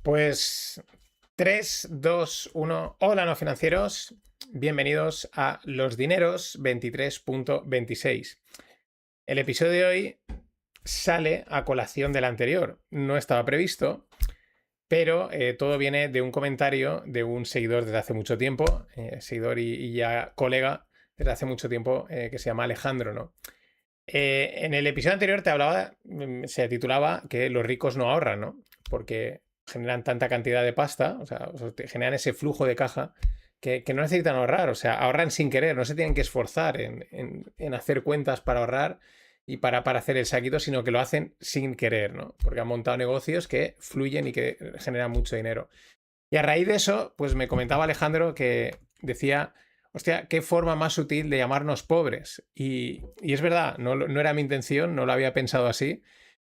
Pues 3, 2, 1. Hola, no financieros. Bienvenidos a Los Dineros 23.26. El episodio de hoy sale a colación del anterior. No estaba previsto, pero todo viene de un comentario de un seguidor desde hace mucho tiempo, seguidor y ya colega desde hace mucho tiempo, que se llama Alejandro, ¿no? En el episodio anterior te hablaba, se titulaba que los ricos no ahorran, ¿no? Porque generan tanta cantidad de pasta, o sea, te generan ese flujo de caja que no necesitan ahorrar, o sea, ahorran sin querer, no se tienen que esforzar en hacer cuentas para ahorrar y para hacer el saquito, sino que lo hacen sin querer, ¿no? Porque han montado negocios que fluyen y que generan mucho dinero. Y a raíz de eso, pues me comentaba Alejandro que decía, hostia, qué forma más sutil de llamarnos pobres. Y es verdad, no era mi intención, no lo había pensado así,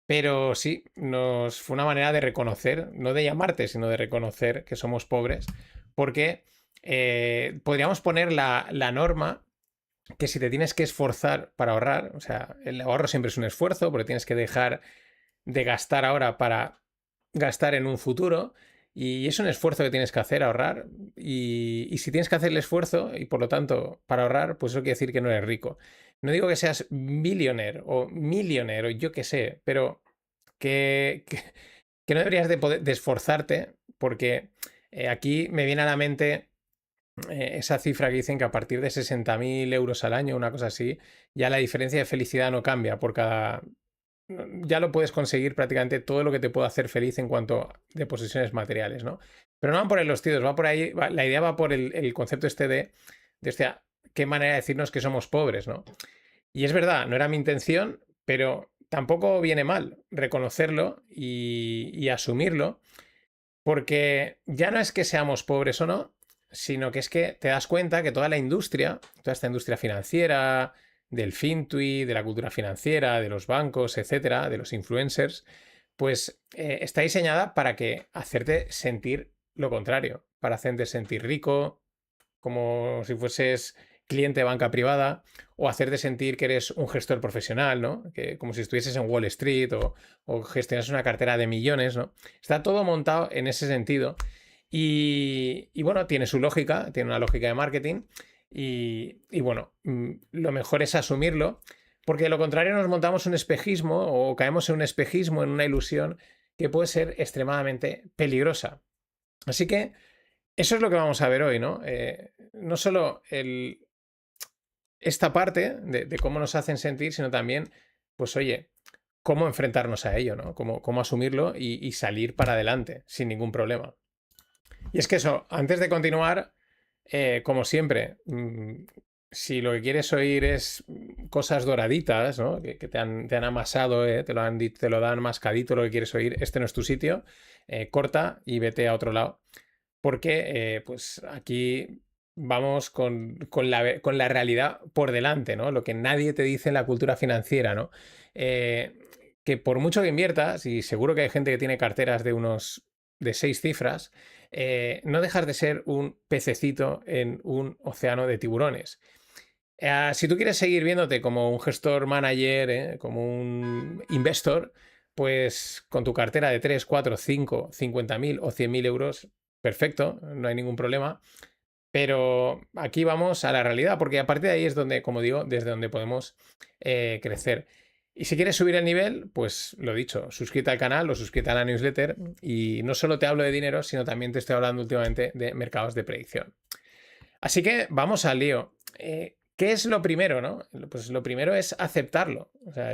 pero sí, nos fue una manera de reconocer, no de llamarte, sino de reconocer que somos pobres, porque podríamos poner la norma que si te tienes que esforzar para ahorrar, o sea, el ahorro siempre es un esfuerzo, porque tienes que dejar de gastar ahora para gastar en un futuro. Y es un esfuerzo que tienes que hacer, ahorrar. Y si tienes que hacer el esfuerzo y por lo tanto para ahorrar, pues eso quiere decir que no eres rico. No digo que seas billionaire o millionaire o yo qué sé, pero que no deberías de esforzarte porque aquí me viene a la mente esa cifra que dicen que a partir de 60.000 euros al año, una cosa así, ya la diferencia de felicidad no cambia por cada, ya lo puedes conseguir prácticamente todo lo que te pueda hacer feliz en cuanto de posesiones materiales, ¿no? Pero no van por ahí los tiros, va por ahí, la idea va por el concepto este de hostia, qué manera de decirnos que somos pobres, ¿no? Y es verdad, no era mi intención, pero tampoco viene mal reconocerlo y asumirlo, porque ya no es que seamos pobres o no, sino que es que te das cuenta que toda la industria, toda esta industria financiera, del fintui, de la cultura financiera, de los bancos, etcétera, de los influencers, pues está diseñada para que hacerte sentir lo contrario, para hacerte sentir rico, como si fueses cliente de banca privada, o hacerte sentir que eres un gestor profesional, ¿no? Que, como si estuvieses en Wall Street o gestionas una cartera de millones, ¿no? Está todo montado en ese sentido. Y bueno, tiene su lógica, tiene una lógica de marketing. Y bueno, lo mejor es asumirlo, porque de lo contrario nos montamos un espejismo o caemos en un espejismo, en una ilusión que puede ser extremadamente peligrosa. Así que eso es lo que vamos a ver hoy, ¿no? No solo esta parte de cómo nos hacen sentir, sino también, pues oye, cómo enfrentarnos a ello, ¿no? Cómo asumirlo y salir para adelante sin ningún problema. Y es que eso, antes de continuar, como siempre, si lo que quieres oír es cosas doraditas, ¿no? Que te han amasado, te lo dan mascadito lo que quieres oír, este no es tu sitio, corta y vete a otro lado porque pues aquí vamos con la realidad por delante, ¿no? Lo que nadie te dice en la cultura financiera, ¿no? Eh, que por mucho que inviertas, y seguro que hay gente que tiene carteras de 6 cifras, no dejas de ser un pececito en un océano de tiburones. Si tú quieres seguir viéndote como un gestor manager, como un investor, pues con tu cartera de 3, 4, 5, 50.000 o 100.000 euros, perfecto, no hay ningún problema. Pero aquí vamos a la realidad, porque a partir de ahí es donde, como digo, desde donde podemos crecer. Y si quieres subir el nivel, pues lo dicho, suscríbete al canal o suscríbete a la newsletter. Y no solo te hablo de dinero, sino también te estoy hablando últimamente de mercados de predicción. Así que vamos al lío. ¿Qué es lo primero, no? Pues lo primero es aceptarlo. O sea,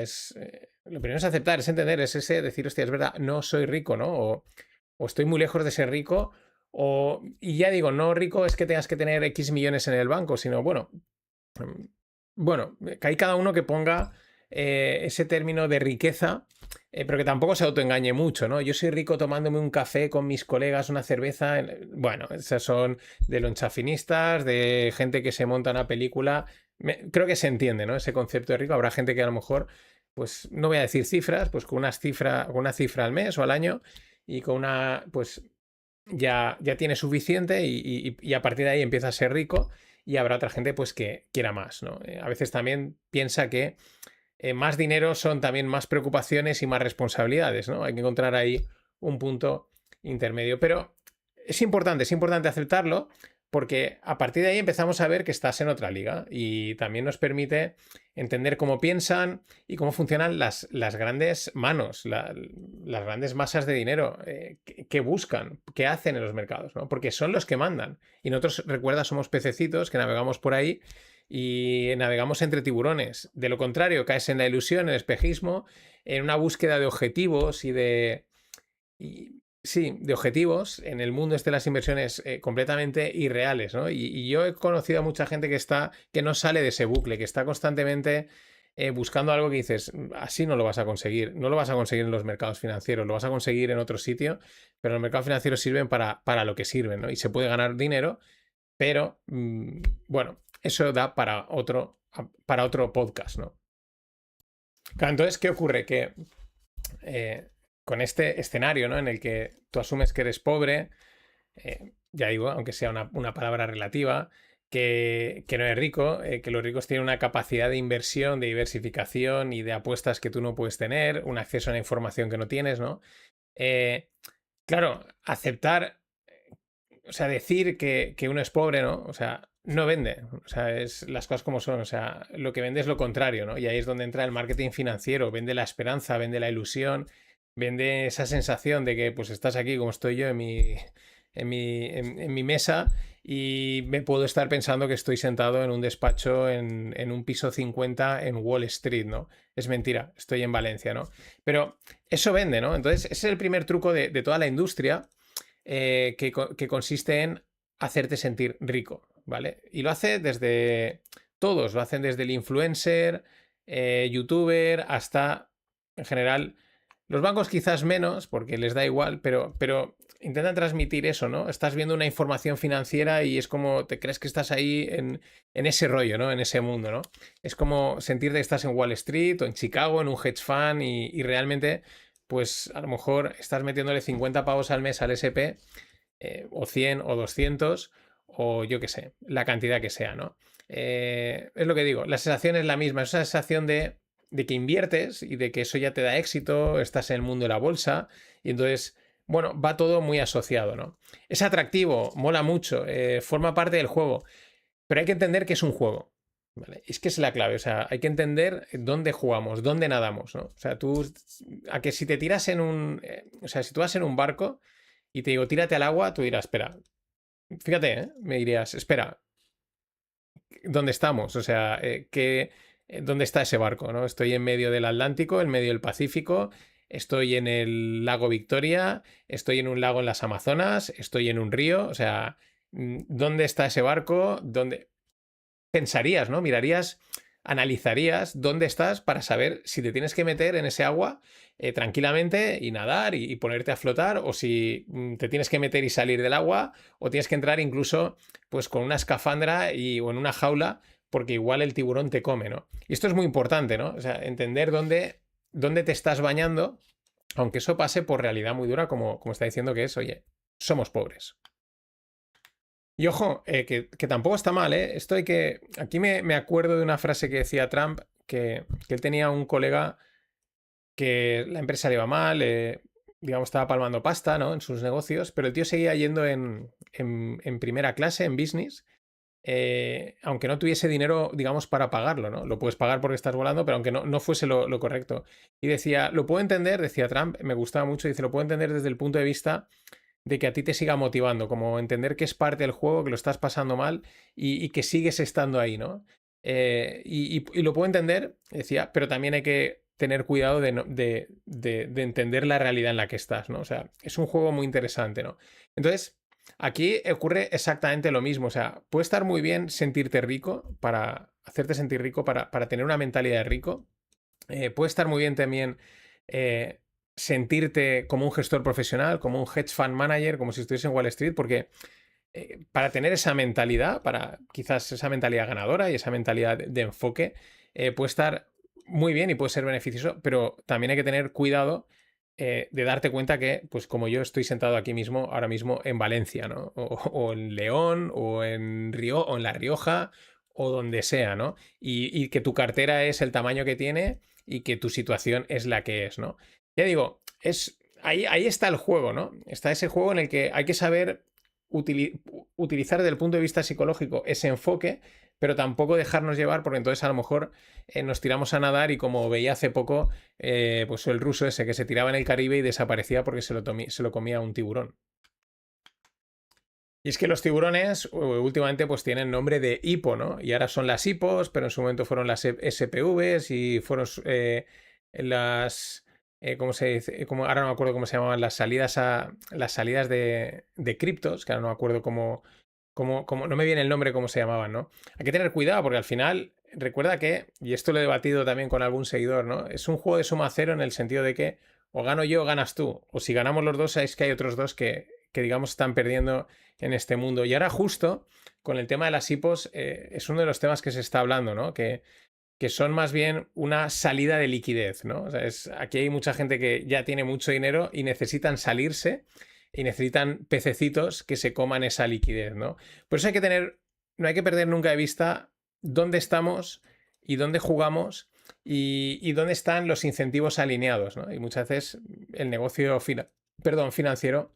lo primero es aceptar, es entender, es ese decir, hostia, es verdad, no soy rico, ¿no? O estoy muy lejos de ser rico. Y ya digo, no rico es que tengas que tener X millones en el banco, sino bueno, que hay cada uno que ponga ese término de riqueza, pero que tampoco se autoengañe mucho, ¿no? Yo soy rico tomándome un café con mis colegas, una cerveza. Bueno, esas son de lonchafinistas, de gente que se monta una película. Creo que se entiende, ¿no? Ese concepto de rico. Habrá gente que a lo mejor, pues no voy a decir cifras, pues con una cifra al mes o al año y con una, pues ya tiene suficiente y a partir de ahí empieza a ser rico y habrá otra gente pues que quiera más, ¿no? A veces también piensa que más dinero son también más preocupaciones y más responsabilidades, ¿no? Hay que encontrar ahí un punto intermedio. Pero es importante aceptarlo porque a partir de ahí empezamos a ver que estás en otra liga y también nos permite entender cómo piensan y cómo funcionan las grandes manos, las grandes masas de dinero, qué buscan, qué hacen en los mercados, ¿no? Porque son los que mandan. Y nosotros, recuerda, somos pececitos que navegamos por ahí y navegamos entre tiburones. De lo contrario, caes en la ilusión, en el espejismo, en una búsqueda de objetivos y de... sí, de objetivos en el mundo de las inversiones completamente irreales, ¿no? Y yo he conocido a mucha gente que no sale de ese bucle, que está constantemente buscando algo que dices, así no lo vas a conseguir, no lo vas a conseguir en los mercados financieros, lo vas a conseguir en otro sitio, pero los mercados financieros sirven para lo que sirven, ¿no? Y se puede ganar dinero, pero bueno, eso da para otro podcast, ¿no? Claro, entonces, ¿qué ocurre? Que con este escenario, ¿no? En el que tú asumes que eres pobre, ya digo, aunque sea una palabra relativa, que no eres rico, que los ricos tienen una capacidad de inversión, de diversificación y de apuestas que tú no puedes tener, un acceso a la información que no tienes, ¿no? Claro, aceptar, o sea, decir que uno es pobre, ¿no? O sea, no vende, o sea, es las cosas como son, o sea, lo que vende es lo contrario, ¿no? Y ahí es donde entra el marketing financiero, vende la esperanza, vende la ilusión, vende esa sensación de que pues estás aquí como estoy yo en mi mesa y me puedo estar pensando que estoy sentado en un despacho en un piso 50 en Wall Street, ¿no? Es mentira, estoy en Valencia, ¿no? Pero eso vende, ¿no? Entonces, ese es el primer truco de toda la industria que consiste en hacerte sentir rico, ¿vale? Y lo hace desde todos, lo hacen desde el influencer, youtuber, hasta en general los bancos quizás menos, porque les da igual, pero intentan transmitir eso, ¿no? Estás viendo una información financiera y es como te crees que estás ahí en ese rollo, ¿no? En ese mundo, ¿no? Es como sentirte que estás en Wall Street o en Chicago, en un hedge fund y realmente, pues a lo mejor estás metiéndole 50 pavos al mes al SP, o 100 o 200 o yo qué sé, la cantidad que sea, ¿no? Es lo que digo, la sensación es la misma, es esa sensación de que inviertes y de que eso ya te da éxito, estás en el mundo de la bolsa y entonces, bueno, va todo muy asociado, ¿no? Es atractivo, mola mucho, forma parte del juego, pero hay que entender que es un juego, ¿vale? Es que es la clave, o sea, hay que entender dónde jugamos, dónde nadamos, ¿no? O sea, tú, a que si te tiras o sea, si tú vas en un barco y te digo, tírate al agua, tú dirás, espera, fíjate, me dirías, espera, ¿dónde estamos? O sea, ¿dónde está ese barco? ¿No? Estoy en medio del Atlántico, en medio del Pacífico, estoy en el lago Victoria, estoy en un lago en las Amazonas, estoy en un río, o sea, ¿dónde está ese barco? ¿Dónde pensarías, ¿no? Mirarías, analizarías dónde estás para saber si te tienes que meter en ese agua tranquilamente y nadar y ponerte a flotar, o si te tienes que meter y salir del agua, o tienes que entrar incluso pues con una escafandra o en una jaula, porque igual el tiburón te come, ¿no? Y esto es muy importante, ¿no? O sea, entender dónde te estás bañando, aunque eso pase por realidad muy dura, como está diciendo que es, oye, somos pobres. Y ojo, que tampoco está mal, ¿eh? Esto hay que. Aquí me acuerdo de una frase que decía Trump, que él tenía un colega que la empresa le iba mal, digamos, estaba palmando pasta, ¿no? En sus negocios, pero el tío seguía yendo en primera clase, en business, aunque no tuviese dinero, digamos, para pagarlo, ¿no? Lo puedes pagar porque estás volando, pero aunque no fuese lo correcto. Y decía, lo puedo entender, decía Trump, me gustaba mucho, dice, lo puedo entender desde el punto de vista de que a ti te siga motivando, como entender que es parte del juego, que lo estás pasando mal y que sigues estando ahí, ¿no? Y lo puedo entender, decía, pero también hay que tener cuidado de entender la realidad en la que estás, ¿no? O sea, es un juego muy interesante, ¿no? Entonces, aquí ocurre exactamente lo mismo, o sea, puede estar muy bien sentirte rico, para hacerte sentir rico, para tener una mentalidad de rico, puede estar muy bien también eh, sentirte como un gestor profesional, como un hedge fund manager, como si estuviese en Wall Street, porque para tener esa mentalidad, para quizás esa mentalidad ganadora y esa mentalidad de enfoque, puede estar muy bien y puede ser beneficioso, pero también hay que tener cuidado de darte cuenta que, pues como yo estoy sentado aquí mismo, ahora mismo en Valencia, ¿no? O en León, o en o en La Rioja, o donde sea, ¿no? Y que tu cartera es el tamaño que tiene y que tu situación es la que es, ¿no? Ya digo, ahí está el juego, ¿no? Está ese juego en el que hay que saber utilizar desde el punto de vista psicológico ese enfoque, pero tampoco dejarnos llevar, porque entonces a lo mejor nos tiramos a nadar y como veía hace poco, pues el ruso ese que se tiraba en el Caribe y desaparecía porque se lo comía un tiburón. Y es que los tiburones últimamente pues tienen nombre de hipo, ¿no? Y ahora son las hipos, pero en su momento fueron las SPVs y fueron las... ¿cómo se dice? Ahora no me acuerdo cómo se llamaban las salidas de criptos, que ahora no me acuerdo no me viene el nombre cómo se llamaban, ¿no? Hay que tener cuidado porque al final, recuerda que, y esto lo he debatido también con algún seguidor, ¿no? Es un juego de suma cero en el sentido de que o gano yo o ganas tú. O si ganamos los dos, sabéis que hay otros dos que digamos están perdiendo en este mundo. Y ahora justo con el tema de las hipos es uno de los temas que se está hablando, ¿no? Que son más bien una salida de liquidez, ¿no? O sea, aquí hay mucha gente que ya tiene mucho dinero y necesitan salirse y necesitan pececitos que se coman esa liquidez, ¿no? Por eso no hay que perder nunca de vista dónde estamos y dónde jugamos y dónde están los incentivos alineados, ¿no? Y muchas veces el negocio financiero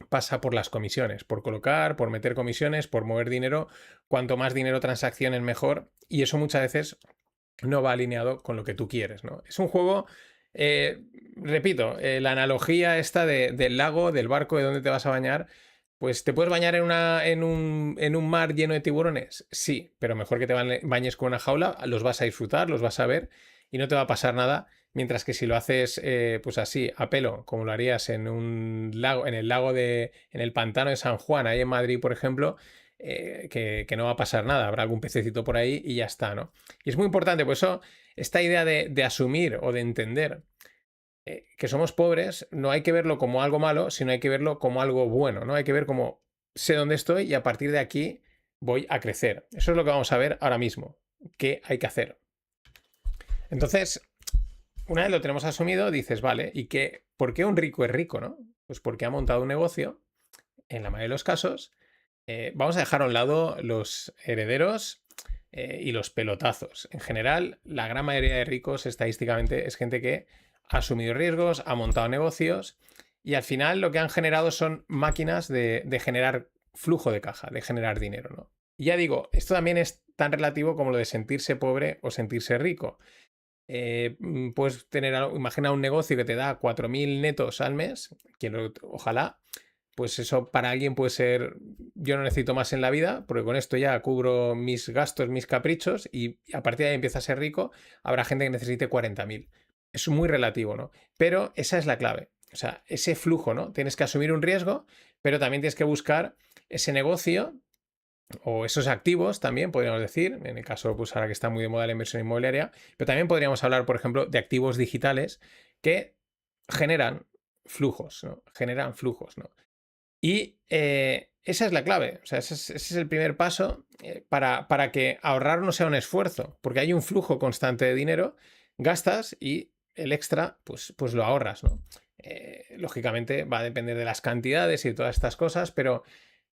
pasa por las comisiones, por colocar, por meter comisiones, por mover dinero. Cuanto más dinero transacciones, mejor. Y eso muchas veces no va alineado con lo que tú quieres, ¿no? Es un juego, repito, la analogía esta del lago, del barco, de dónde te vas a bañar. Pues te puedes bañar en un mar lleno de tiburones, sí, pero mejor que te bañes con una jaula, los vas a disfrutar, los vas a ver y no te va a pasar nada. Mientras que si lo haces pues así, a pelo, como lo harías en un lago, en el pantano de San Juan, ahí en Madrid, por ejemplo, que no va a pasar nada, habrá algún pececito por ahí y ya está, ¿no? Y es muy importante, por eso, esta idea de asumir o de entender que somos pobres, no hay que verlo como algo malo, sino hay que verlo como algo bueno, ¿no? Hay que ver como sé dónde estoy y a partir de aquí voy a crecer. Eso es lo que vamos a ver ahora mismo. ¿Qué hay que hacer? Entonces, una vez lo tenemos asumido, dices, vale, ¿por qué un rico es rico, no? Pues porque ha montado un negocio, en la mayoría de los casos. Vamos a dejar a un lado los herederos y los pelotazos. En general, la gran mayoría de ricos estadísticamente es gente que ha asumido riesgos, ha montado negocios y al final lo que han generado son máquinas de generar flujo de caja, de generar dinero, ¿no? Y ya digo, esto también es tan relativo como lo de sentirse pobre o sentirse rico. Puedes imagina un negocio que te da 4.000 netos al mes, ojalá, pues eso para alguien puede ser, yo no necesito más en la vida, porque con esto ya cubro mis gastos, mis caprichos, y a partir de ahí empieza a ser rico. Habrá gente que necesite 40.000. Es muy relativo, ¿no? Pero esa es la clave. O sea, ese flujo, ¿no? Tienes que asumir un riesgo, pero también tienes que buscar ese negocio o esos activos también, podríamos decir, en el caso, pues ahora que está muy de moda la inversión inmobiliaria, pero también podríamos hablar, por ejemplo, de activos digitales que generan flujos, ¿no? Generan flujos, ¿no? Y esa es la clave, o sea, ese es el primer paso para que ahorrar no sea un esfuerzo, porque hay un flujo constante de dinero, gastas y el extra, pues lo ahorras, ¿no? Lógicamente va a depender de las cantidades y de todas estas cosas, pero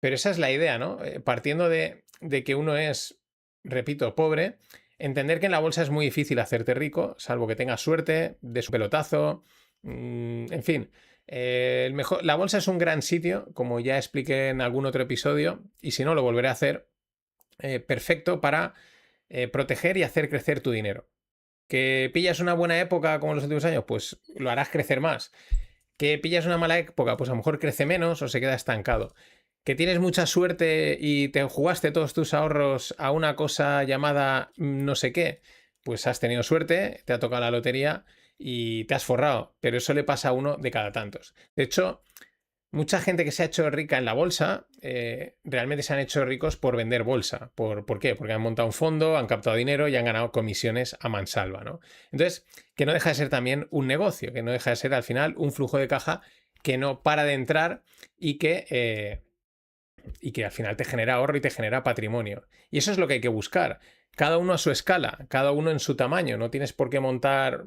esa es la idea, ¿no? Partiendo de que uno es, repito, pobre, entender que en la bolsa es muy difícil hacerte rico, salvo que tengas suerte, de su pelotazo, en fin. La bolsa es un gran sitio, como ya expliqué en algún otro episodio, y si no, lo volveré a hacer, perfecto para proteger y hacer crecer tu dinero. ¿Que pillas una buena época como en los últimos años? Pues lo harás crecer más. ¿Que pillas una mala época? Pues a lo mejor crece menos o se queda estancado. ¿Que tienes mucha suerte y te jugaste todos tus ahorros a una cosa llamada no sé qué? Pues has tenido suerte, te ha tocado la lotería y te has forrado, pero eso le pasa a uno de cada tantos. De hecho, mucha gente que se ha hecho rica en la bolsa realmente se han hecho ricos por vender bolsa. ¿Por qué? Porque han montado un fondo, han captado dinero y han ganado comisiones a mansalva, ¿no? Entonces, que no deja de ser también un negocio, que no deja de ser al final un flujo de caja que no para de entrar y que al final te genera ahorro y te genera patrimonio. Y eso es lo que hay que buscar. Cada uno a su escala, cada uno en su tamaño. No tienes por qué montar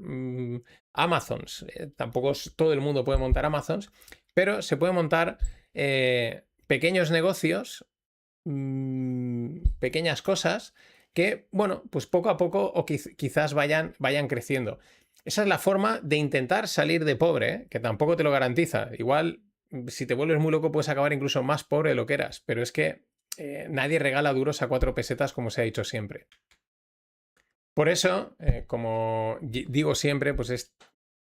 Amazons. Tampoco todo el mundo puede montar Amazons, pero se puede montar pequeños negocios, pequeñas cosas que, bueno, pues poco a poco o quizás vayan creciendo. esa es la forma de intentar salir de pobre, ¿eh? Que tampoco te lo garantiza. Igual, si te vuelves muy loco, puedes acabar incluso más pobre de lo que eras, pero es que nadie regala duros a 4 pesetas, como se ha dicho siempre. Por eso, como digo siempre, pues es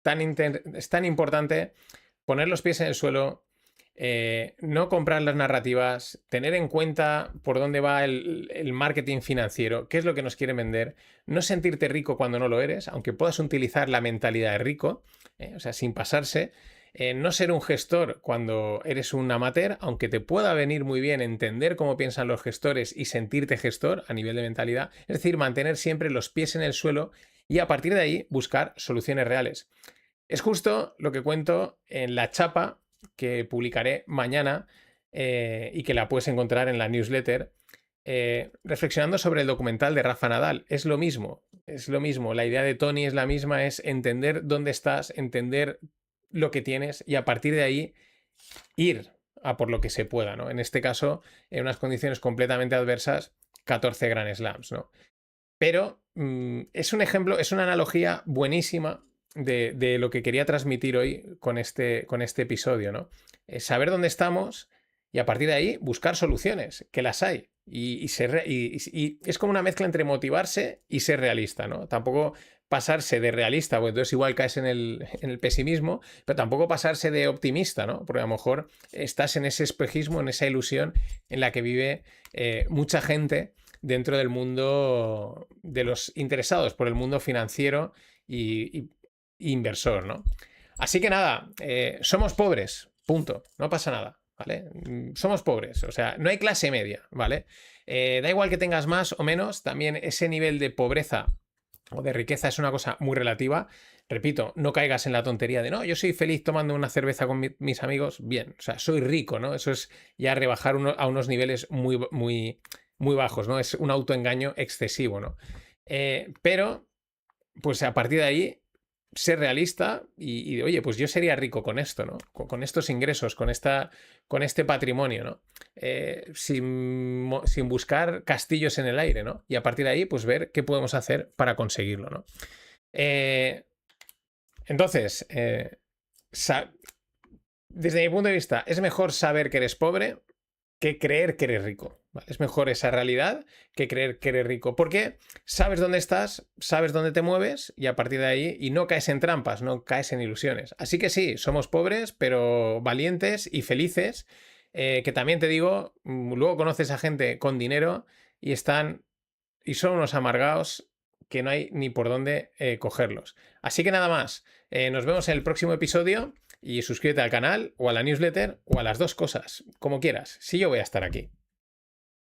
tan importante poner los pies en el suelo, no comprar las narrativas, tener en cuenta por dónde va el marketing financiero, qué es lo que nos quiere vender, no sentirte rico cuando no lo eres, aunque puedas utilizar la mentalidad de rico, o sea, sin pasarse. No ser un gestor cuando eres un amateur, aunque te pueda venir muy bien entender cómo piensan los gestores y sentirte gestor a nivel de mentalidad, es decir, mantener siempre los pies en el suelo y a partir de ahí buscar soluciones reales. Es justo lo que cuento en la chapa que publicaré mañana y que la puedes encontrar en la newsletter, reflexionando sobre el documental de Rafa Nadal. Es lo mismo, la idea de Tony es la misma, es entender dónde estás, entender lo que tienes y a partir de ahí ir a por lo que se pueda, ¿no? En este caso, en unas condiciones completamente adversas, 14 Grand Slams, ¿no? Pero es un ejemplo, es una analogía buenísima de lo que quería transmitir hoy con este episodio, ¿no? Saber dónde estamos y a partir de ahí buscar soluciones, que las hay. Y es como una mezcla entre motivarse y ser realista, ¿no? Tampoco pasarse de realista, pues entonces igual caes en el pesimismo, pero tampoco pasarse de optimista, ¿no? Porque a lo mejor estás en ese espejismo, en esa ilusión en la que vive mucha gente dentro del mundo de los interesados por el mundo financiero y inversor, ¿no? Así que nada, somos pobres, punto, no pasa nada, ¿vale? Somos pobres, o sea, no hay clase media, ¿vale? Da igual que tengas más o menos, también ese nivel de pobreza o de riqueza es una cosa muy relativa. Repito, no caigas en la tontería de no, yo soy feliz tomando una cerveza con mis amigos, bien, o sea, soy rico, ¿no? Eso es ya rebajar a unos niveles muy bajos, ¿no? Es un autoengaño excesivo, ¿no? Pero, pues a partir de ahí, ser realista y oye, pues yo sería rico con esto, ¿no? Con estos ingresos, con este patrimonio, ¿no? Sin buscar castillos en el aire, ¿no? Y a partir de ahí, pues ver qué podemos hacer para conseguirlo, ¿no? Entonces, desde mi punto de vista, es mejor saber que eres pobre que creer que eres rico, ¿vale? Es mejor esa realidad que creer que eres rico, porque sabes dónde estás, sabes dónde te mueves y a partir de ahí y no caes en trampas, no caes en ilusiones. Así que sí, somos pobres, pero valientes y felices, que también te digo, luego conoces a gente con dinero y son unos amargados que no hay ni por dónde cogerlos. Así que nada más, nos vemos en el próximo episodio. Y suscríbete al canal o a la newsletter o a las dos cosas, como quieras. Si yo voy a estar aquí.